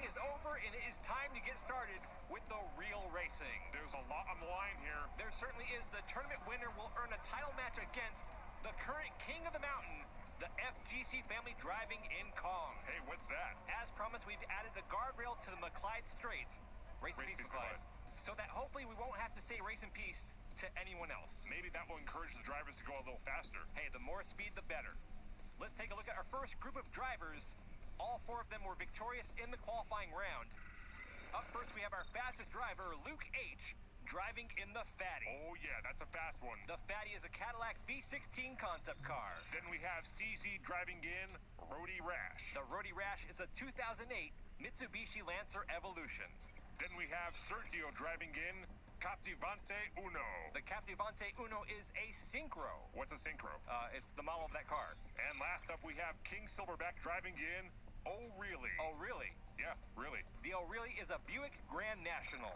is over, and it is time to get started with the real racing. There's a lot on the line here. There certainly is. The tournament winner will earn a title match against the current king of the mountain, the FGC family driving in Kong. Hey, what's that? As promised, we've added a guardrail to the McClyde Straight. Race in peace, McClyde. So that hopefully we won't have to say race in peace to anyone else. Maybe that will encourage the drivers to go a little faster. Hey, the more speed, the better. Let's take a look at our first group of drivers. All four of them were victorious in the qualifying round. Up first, we have our fastest driver, Luke H., driving in the Fatty. Oh yeah, that's a fast one. The Fatty is a Cadillac V16 concept car. Then we have CZ driving in Rody Rash. The Rody Rash is a 2008 Mitsubishi Lancer Evolution. Then we have Sergio driving in Captivante Uno. The Captivante Uno is a Synchro. What's a Synchro? It's the model of that car. And last up, we have King Silverback driving in O'Reilly. O'Reilly. Yeah, really. The O'Reilly is a Buick Grand National.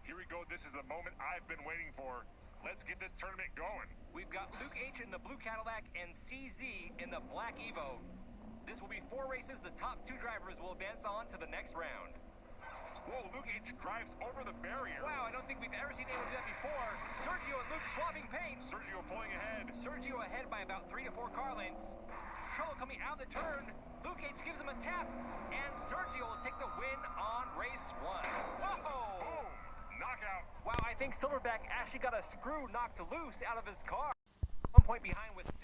Here we go. This is the moment I've been waiting for. Let's get this tournament going. We've got Luke H. in the blue Cadillac and CZ in the black Evo. This will be 4 races. The top 2 drivers will advance on to the next round. Whoa, Luke H. drives over the barrier. Wow, I don't think we've ever seen anyone do that before. Sergio and Luke swapping paint. Sergio pulling ahead. Sergio ahead by about 3 to 4 car lengths. Trouble coming out of the turn. Luke H. gives him a tap, and Sergio will take the win on race 1. Whoa! Boom! Knockout. Wow, I think Silverback actually got a screw knocked loose out of his car. 1 point behind with 6,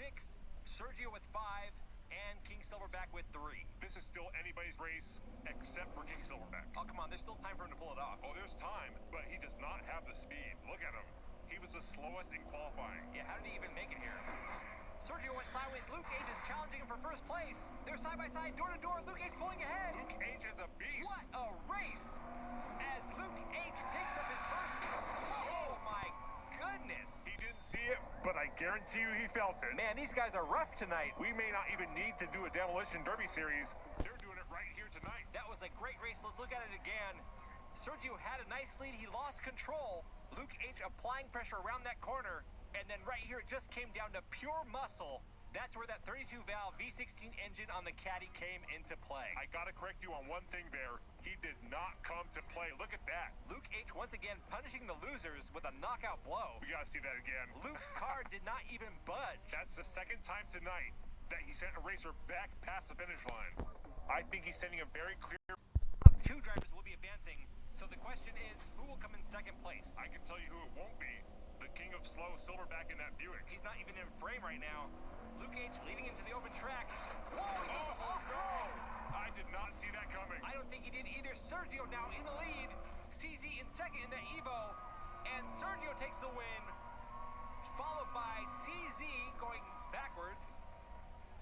Sergio with 5, and King Silverback with 3. This is still anybody's race except for King Silverback. Oh, come on, there's still time for him to pull it off. Oh, there's time, but he does not have the speed. Look at him. He was the slowest in qualifying. Yeah, how did he even make it here? Sergio went sideways. Luke H. is challenging him for first place. They're side by side, door to door. Luke H. pulling ahead. Luke H. is a beast. What a race! As Luke H. picks up his first. Oh my goodness! He didn't see it, but I guarantee you he felt it. Man, these guys are rough tonight. We may not even need to do a Demolition Derby series. They're doing it right here tonight. That was a great race. Let's look at it again. Sergio had a nice lead. He lost control. Luke H. applying pressure around that corner. And then right here, it just came down to pure muscle. That's where that 32-valve V16 engine on the Caddy came into play. I gotta correct you on one thing there. He did not come to play. Look at that. Luke H. once again punishing the losers with a knockout blow. We gotta see that again. Luke's car did not even budge. That's the second time tonight that he sent a racer back past the finish line. I think he's sending a very clear... 2 drivers will be advancing, so the question is, who will come in second place? I can tell you who it won't be. The king of slow, Silverback in that Buick. He's not even in frame right now. Luke H. leading into the open track. Whoa, oh no! I did not see that coming. I don't think he did either. Sergio now in the lead. CZ in second in the Evo. And Sergio takes the win. Followed by CZ going backwards.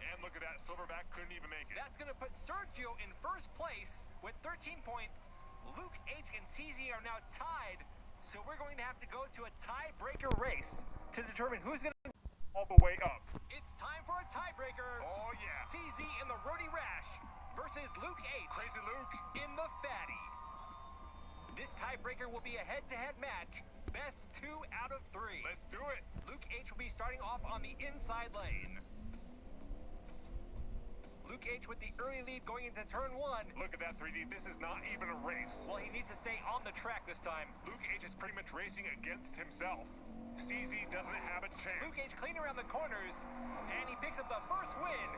And look at that, Silverback couldn't even make it. That's going to put Sergio in first place with 13 points. Luke H. and CZ are now tied. So we're going to have to go to a tiebreaker race to determine who's going to all the way up. It's time for a tiebreaker. Oh yeah. CZ in the Rody Rash versus Luke H. Crazy Luke in the Fatty. This tiebreaker will be a head-to-head match. Best 2 out of 3. Let's do it. Luke H. will be starting off on the inside lane. Luke H. with the early lead going into turn 1. Look at that, 3D. This is not even a race. Well, he needs to stay on the track this time. Luke H. is pretty much racing against himself. CZ doesn't have a chance. Luke H. clean around the corners, and he picks up the first win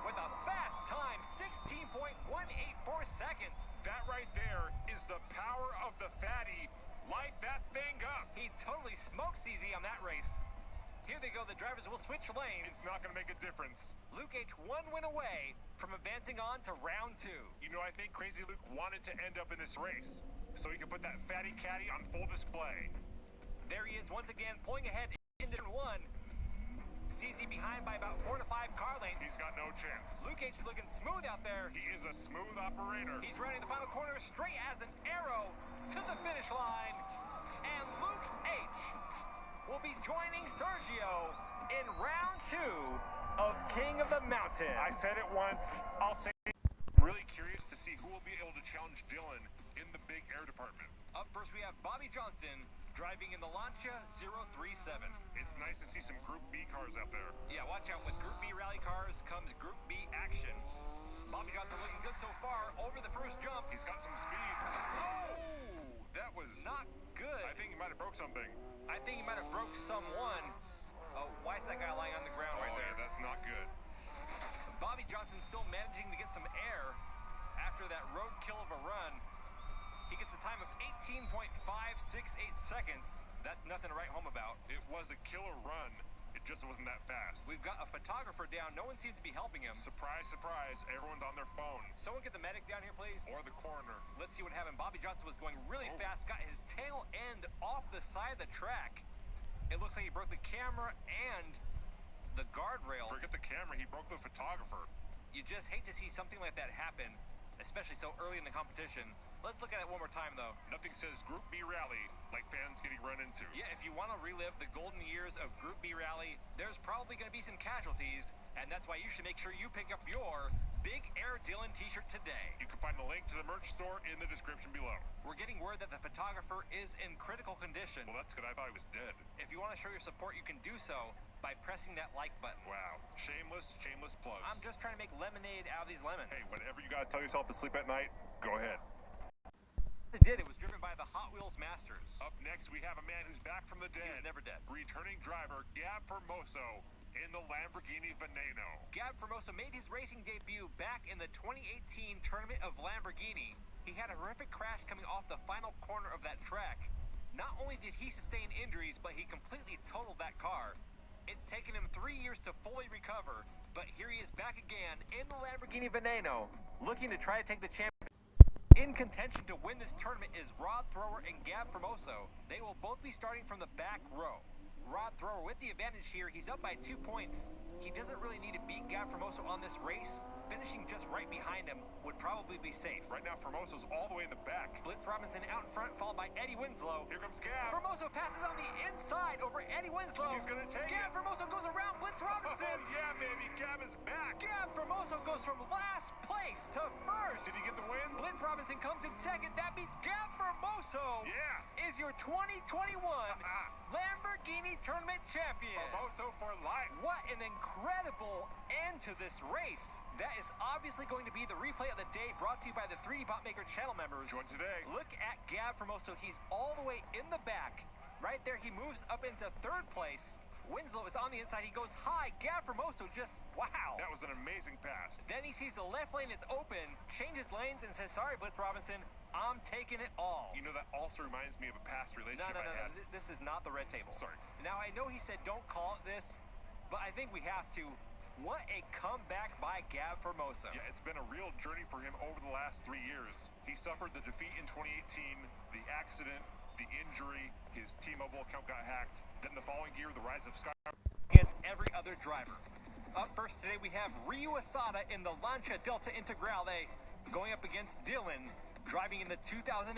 with a fast time, 16.184 seconds. That right there is the power of the Fatty. Light that thing up. He totally smoked CZ on that race. Here they go, the drivers will switch lanes. It's not going to make a difference. Luke H. 1 win away from advancing on to round 2. You know, I think Crazy Luke wanted to end up in this race so he could put that Fatty Caddy on full display. There he is once again pulling ahead into turn 1. CZ behind by about 4 to 5 car lengths. He's got no chance. Luke H. is looking smooth out there. He is a smooth operator. He's running the final corner straight as an arrow to the finish line. And Luke H. will be joining Sergio in round 2 of King of the Mountain. I said it once, I'll say it. Really curious to see who will be able to challenge Dylan in the big air department. Up first we have Bobby Johnson driving in the Lancia 037. It's nice to see some Group B cars out there. Yeah, watch out. With Group B rally cars comes Group B action. Bobby Johnson looking good so far. over the first jump. He's got some speed. Oh! That was Not good. I think he might have broke something. I think he might have broke someone. Oh, why is that guy lying on the ground right there? Yeah, that's not good. Bobby Johnson still managing to get some air after that roadkill of a run. He gets a time of 18.568 seconds. That's nothing to write home about. It was a killer run. It just wasn't that fast. We've got a photographer down. No one seems to be helping him. Surprise, surprise. Everyone's on their phone. Someone get the medic down here, please. Or the coroner. Let's see what happened. Bobby Johnson was going really fast, got his tail end off the side of the track. It looks like he broke the camera and the guardrail. Forget the camera, he broke the photographer. You just hate to see something like that happen, especially so early in the competition. Let's look at it one more time, though. Nothing says Group B rally like fans getting run into. Yeah, if you want to relive the golden years of Group B rally, there's probably going to be some casualties, and that's why you should make sure you pick up your Big Air Dylan t-shirt today. You can find a link to the merch store in the description below. We're getting word that the photographer is in critical condition. Well, that's good. I thought he was dead. If you want to show your support, you can do so by pressing that like button. Wow. Shameless plugs. I'm just trying to make lemonade out of these lemons. Hey, whatever you gotta tell yourself to sleep at night, go ahead. It did. It was driven by the Hot Wheels Masters. Up next, we have a man who's back from the dead. He was never dead. Returning driver Gab Formoso in the Lamborghini Veneno. Gab Formoso made his racing debut back in the 2018 Tournament of Lamborghini. He had a horrific crash coming off the final corner of that track. Not only did he sustain injuries, but he completely totaled that car. It's taken him 3 years to fully recover, but here he is back again in the Lamborghini Veneno, looking to try to take the championship. In contention to win this tournament is Rod Thrower and Gab Formoso. They will both be starting from the back row. Rod Thrower with the advantage here. He's up by 2 points. He doesn't really need to beat Gab Formoso on this race. Finishing just right behind him would probably be safe. Right now, Formoso's all the way in the back. Blitz Robinson out in front, followed by Eddie Winslow. Here comes Gab. Formoso passes on the inside over Eddie Winslow. He's gonna take Gab it. Formoso goes around Blitz Robinson. Oh, yeah, baby. Gab is back. Gab Formoso goes from last place to first. Did he get the win? Blitz Robinson comes in second. That means Gab Formoso is your 2021 Lamborghini Tournament champion. Formoso for life. What an incredible end to this race. That is obviously going to be the replay of the day, brought to you by the 3DBotMaker channel members. Join today. Look at Gab Formoso. He's all the way in the back. Right there, he moves up into third place. Winslow is on the inside. He goes high. Gab Formoso just, wow. That was an amazing pass. Then he sees the left lane is open, changes lanes, and says, sorry, Blitz Robinson, I'm taking it all. You know, that also reminds me of a past relationship No. I had. This is not the red table. Sorry. Now, I know he said don't call it this, but I think we have to. What a comeback by Gab Formoso. Yeah, it's been a real journey for him over the last 3 years. He suffered the defeat in 2018, the accident, the injury, his T-Mobile account got hacked. Then the following year, the rise of Sky. Against every other driver. Up first today, we have Ryu Asada in the Lancia Delta Integrale going up against Dylan, driving in the 2008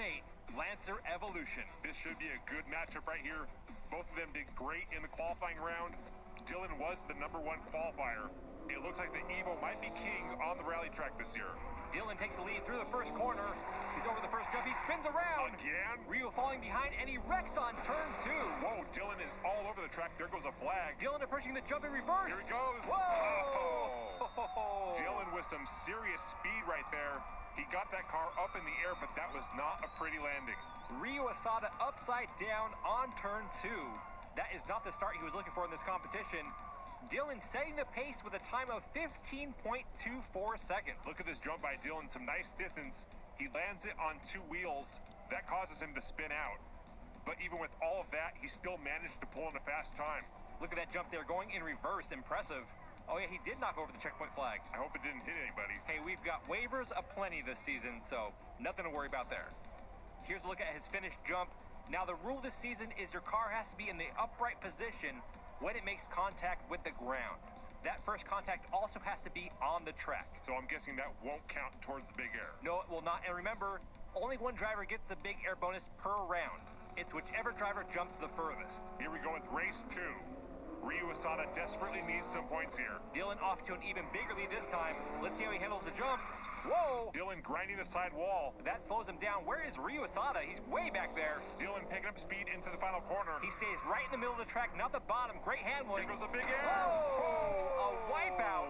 Lancer Evolution. This should be a good matchup right here. Both of them did great in the qualifying round. Dylan was the #1 qualifier. It looks like the Evo might be king on the rally track this year. Dylan takes the lead through the first corner. He's over the first jump. He spins around. Again? Ryu falling behind, and he wrecks on turn 2. Whoa, Dylan is all over the track. There goes a flag. Dylan approaching the jump in reverse. Here he goes. Whoa! Oh. Dylan with some serious speed right there. He got that car up in the air, but that was not a pretty landing. Ryu Asada upside down on turn 2. That is not the start he was looking for in this competition. Dylan setting the pace with a time of 15.24 seconds. Look at this jump by Dylan, some nice distance. He lands it on 2 wheels. That causes him to spin out. But even with all of that, he still managed to pull in a fast time. Look at that jump there, going in reverse. Impressive. Oh yeah, he did knock over the checkpoint flag. I hope it didn't hit anybody. Hey, we've got waivers aplenty this season, so nothing to worry about there. Here's a look at his finished jump. Now, the rule this season is your car has to be in the upright position when it makes contact with the ground. That first contact also has to be on the track. So I'm guessing that won't count towards the big air. No, it will not. And remember, only one driver gets the big air bonus per round. It's whichever driver jumps the furthest. Here we go with race 2. Ryu Asada desperately needs some points here. Dylan off to an even bigger lead this time. Let's see how he handles the jump. Whoa! Dylan grinding the side wall. That slows him down. Where is Ryu Asada? He's way back there. Dylan picking up speed into the final corner. He stays right in the middle of the track, not the bottom. Great handling. Here goes a big air. Whoa! A wipeout.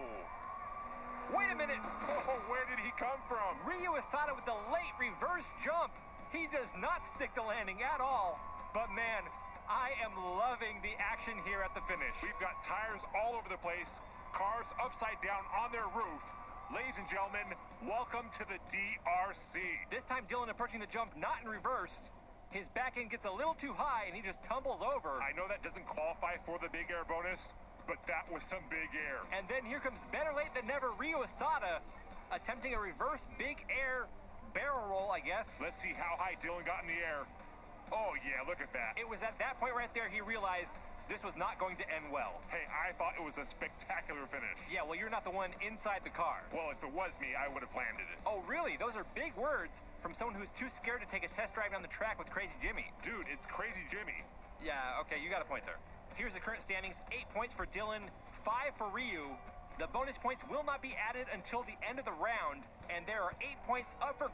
Wait a minute. Oh, where did he come from? Ryu Asada with the late reverse jump. He does not stick the landing at all. But man, I am loving the action here at the finish. We've got tires all over the place, cars upside down on their roof. Ladies and gentlemen, welcome to the DRC. This time Dylan approaching the jump not in reverse. His back end gets a little too high and he just tumbles over. I know that doesn't qualify for the big air bonus, but that was some big air. And then here comes better late than never Ryu Asada, attempting a reverse big air barrel roll, I guess. Let's see how high Dylan got in the air. Oh yeah, look at that. It was at that point right there he realized this was not going to end well. Hey, I thought it was a spectacular finish. Yeah, well, you're not the one inside the car. Well, if it was me, I would have landed it. Oh, really? Those are big words from someone who's too scared to take a test drive down the track with Crazy Jimmy. Dude, it's Crazy Jimmy. Yeah, okay, you got a point there. Here's the current standings. 8 points for Dylan, 5 for Ryu. The bonus points will not be added until the end of the round, and there are 8 points up for